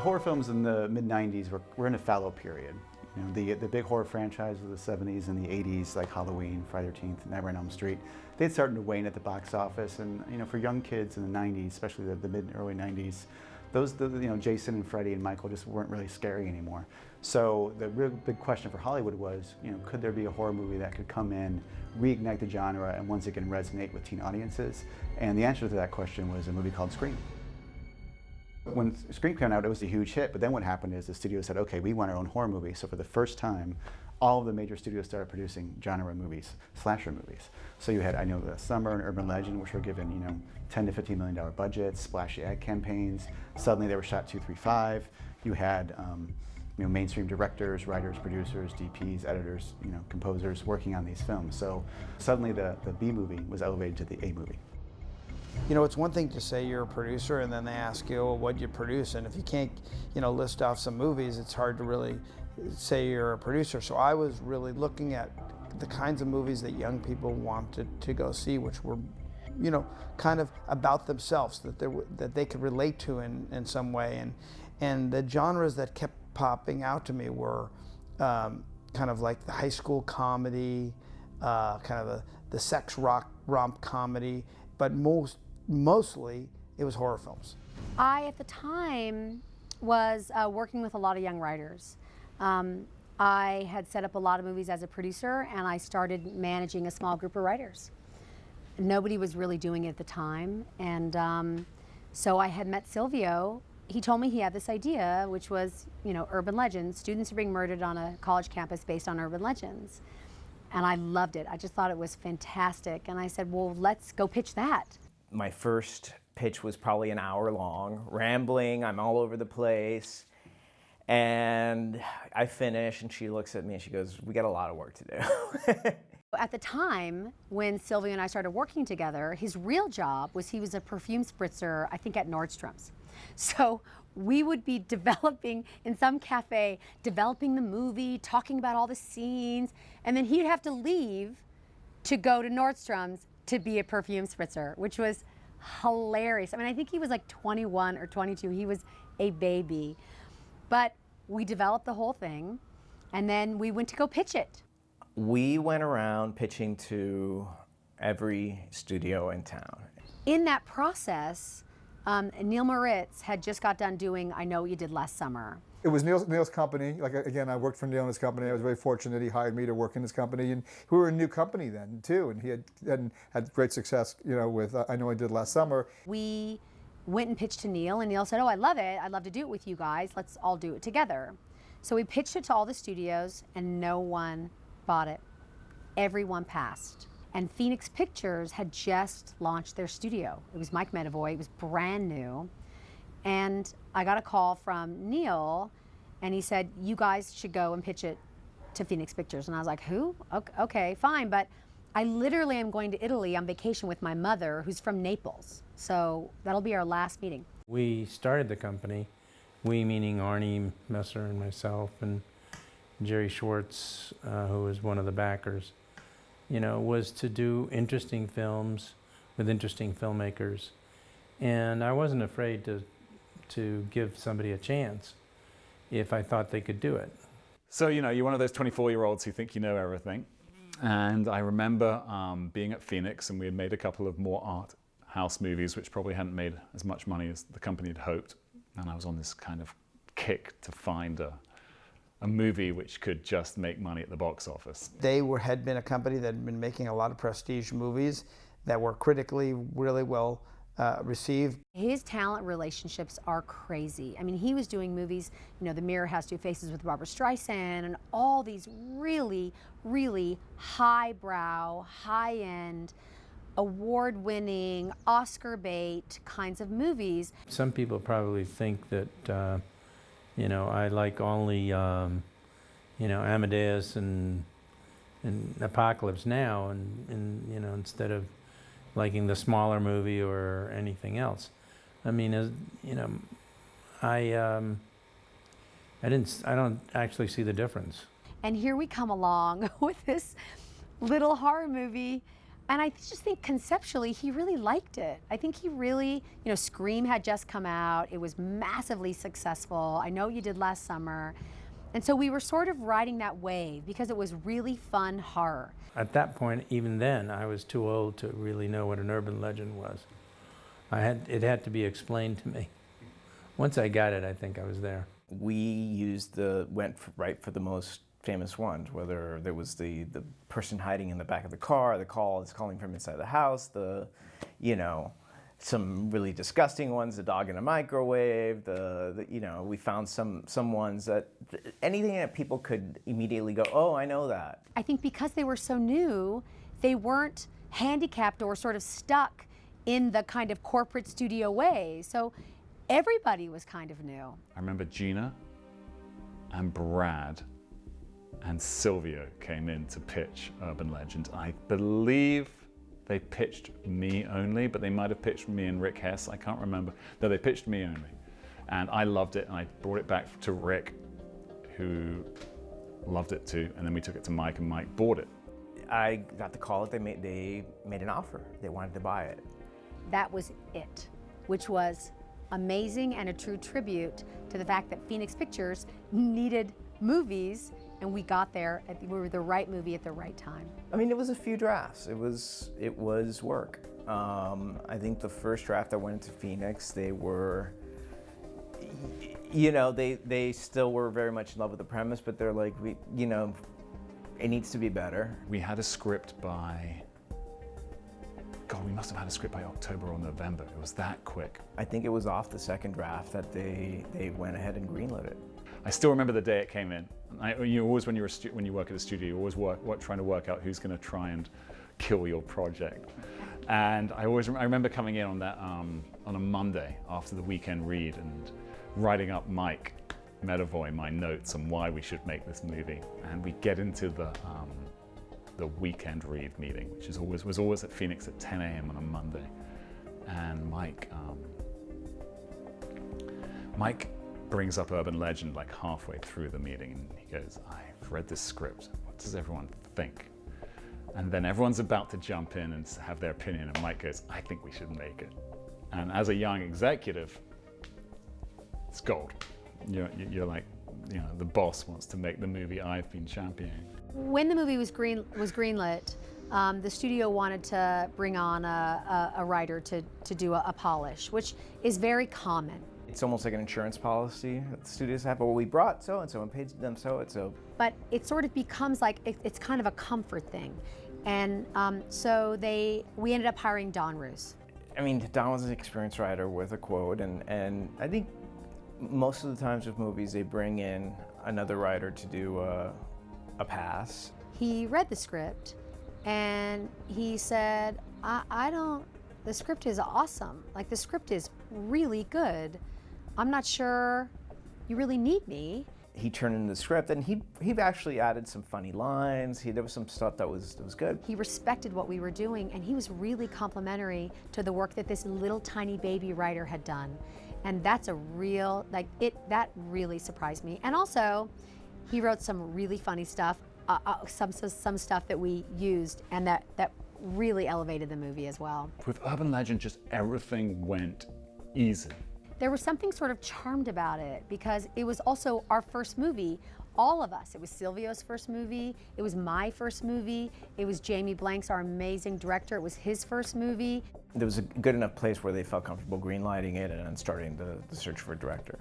horror films in the mid-90s were in a fallow period. You know, the big horror franchises of the 70s and the 80s, like Halloween, Friday the 13th, Nightmare on Elm Street, they'd started to wane at the box office. And you know, for young kids in the 90s, especially the mid and early 90s, you know, Jason and Freddy and Michael just weren't really scary anymore. So the real big question for Hollywood was, you know, could there be a horror movie that could come in, reignite the genre, and once again resonate with teen audiences? And the answer to that question was a movie called Scream. When Scream came out, it was a huge hit, but then what happened is the studio said, okay, we want our own horror movie. So for the first time, all of the major studios started producing genre movies, slasher movies. So you had I Know the Summer and Urban Legend, which were given, you know, $10 to $15 million budgets, splashy ad campaigns. Suddenly they were shot 2, 3, 5. You had you know, mainstream directors, writers, producers, DPs, editors, you know, composers working on these films. So suddenly the B movie was elevated to the A movie. You know, it's one thing to say you're a producer and then they ask you, well, what'd you produce? And if you can't, you know, list off some movies, it's hard to really say you're a producer. So I was really looking at the kinds of movies that young people wanted to go see, which were, you know, kind of about themselves, that they could relate to in some way. And the genres that kept popping out to me were kind of like the high school comedy, kind of the sex romp comedy, but mostly it was horror films. I, at the time, was working with a lot of young writers. I had set up a lot of movies as a producer, and I started managing a small group of writers. Nobody was really doing it at the time, and so I had met Silvio. He told me he had this idea, which was, you know, urban legends. Students are being murdered on a college campus based on urban legends. And I loved it. I just thought it was fantastic. And I said, well, let's go pitch that. My first pitch was probably an hour long, rambling, I'm all over the place. And I finish and she looks at me and she goes, we got a lot of work to do. At the time, when Silvio and I started working together, his real job was he was a perfume spritzer, I think at Nordstrom's. So we would be developing, in some cafe, developing the movie, talking about all the scenes, and then he'd have to leave to go to Nordstrom's to be a perfume spritzer, which was hilarious. I mean, I think he was like 21 or 22. He was a baby. But we developed the whole thing, and then we went to go pitch it. We went around pitching to every studio in town. In that process, Neil Moritz had just got done doing I Know What You Did Last Summer. It was Neil's company. Like, again, I worked for Neil in his company. I was very fortunate he hired me to work in his company, and we were a new company then too. And he had great success, you know, with I Know What I Did Last Summer. We went and pitched to Neil, and Neil said, "Oh, I love it. I'd love to do it with you guys. Let's all do it together." So we pitched it to all the studios, and no one bought it. Everyone passed. And Phoenix Pictures had just launched their studio. It was Mike Medavoy. It was brand new. And I got a call from Neil, and he said, you guys should go and pitch it to Phoenix Pictures. And I was like, who? Okay, fine. But I literally am going to Italy on vacation with my mother, who's from Naples. So that'll be our last meeting. We started the company, we meaning Arnie Messer and myself and Jerry Schwartz, who was one of the backers, you know, was to do interesting films with interesting filmmakers. And I wasn't afraid to give somebody a chance if I thought they could do it. So, you know, you're one of those 24-year-olds who think you know everything. And I remember being at Phoenix, and we had made a couple of more art house movies, which probably hadn't made as much money as the company had hoped. And I was on this kind of kick to find a movie which could just make money at the box office. They had been a company that had been making a lot of prestige movies that were critically really well received. His talent relationships are crazy. I mean, he was doing movies, you know, The Mirror Has Two Faces with Barbra Streisand, and all these really, really highbrow, high-end, award-winning, Oscar bait kinds of movies. Some people probably think that you know, I like only, you know, Amadeus and Apocalypse Now, and you know, instead of liking the smaller movie or anything else. I mean, you know, I don't actually see the difference. And here we come along with this little horror movie And I just think conceptually he really liked it. I think he really, Scream had just come out. It was massively successful. I Know You Did Last summer. And so we were sort of riding that wave because it was really fun horror. At that point, even then, I was too old to really know what an urban legend was. It had to be explained to me. Once I got it, I think I was there. We went right for the most famous ones, whether there was the person hiding in the back of the car, the call is calling from inside the house, some really disgusting ones, the dog in a microwave, we found some ones that, anything that people could immediately go, oh, I know that. I think because they were so new, they weren't handicapped or sort of stuck in the kind of corporate studio way. So everybody was kind of new. I remember Gina and Brad and Silvio came in to pitch Urban Legend. I believe they pitched me only, but they might have pitched me and Rick Hess, I can't remember. No, they pitched me only. And I loved it, and I brought it back to Rick, who loved it too, and then we took it to Mike, and Mike bought it. I got the call that they made an offer. They wanted to buy it. That was it, which was amazing and a true tribute to the fact that Phoenix Pictures needed movies, and we got there. We were the right movie at the right time. I mean, it was a few drafts. It was work. I think the first draft that went into Phoenix, they were, they still were very much in love with the premise, but they're like, it needs to be better. We had a script by, God, we must have had a script by October or November. It was that quick. I think it was off the second draft that they went ahead and greenlit it. I still remember the day it came in. You always, when you work at a studio, you always trying to work out who's going to try and kill your project. And I remember coming in on that on a Monday after the weekend read and writing up Mike Medavoy my notes on why we should make this movie. And we get into the weekend read meeting, which was always at Phoenix at 10 a.m. on a Monday. And Mike brings up Urban Legend like halfway through the meeting, and he goes, I've read this script. What does everyone think? And then everyone's about to jump in and have their opinion, and Mike goes, I think we should make it. And as a young executive, it's gold. You're like, the boss wants to make the movie I've been championing. When the movie was greenlit, the studio wanted to bring on a writer to do a polish, which is very common. It's almost like an insurance policy that the studios have. Well, we brought so-and-so and paid them so-and-so. But it sort of becomes like, it's kind of a comfort thing. And so we ended up hiring Don Roos. I mean, Don was an experienced writer with a quote, and I think most of the times with movies, they bring in another writer to do a pass. He read the script, and he said, the script is awesome. Like, the script is really good. I'm not sure you really need me. He turned in the script, and he actually added some funny lines. There was some stuff that was good. He respected what we were doing, and he was really complimentary to the work that this little tiny baby writer had done. And that's that really surprised me. And also, he wrote some really funny stuff, some stuff that we used, and that really elevated the movie as well. With Urban Legend, just everything went easy. There was something sort of charmed about it because it was also our first movie, all of us. It was Silvio's first movie, it was my first movie, it was Jamie Blank's, our amazing director, it was his first movie. There was a good enough place where they felt comfortable greenlighting it and starting the search for a director.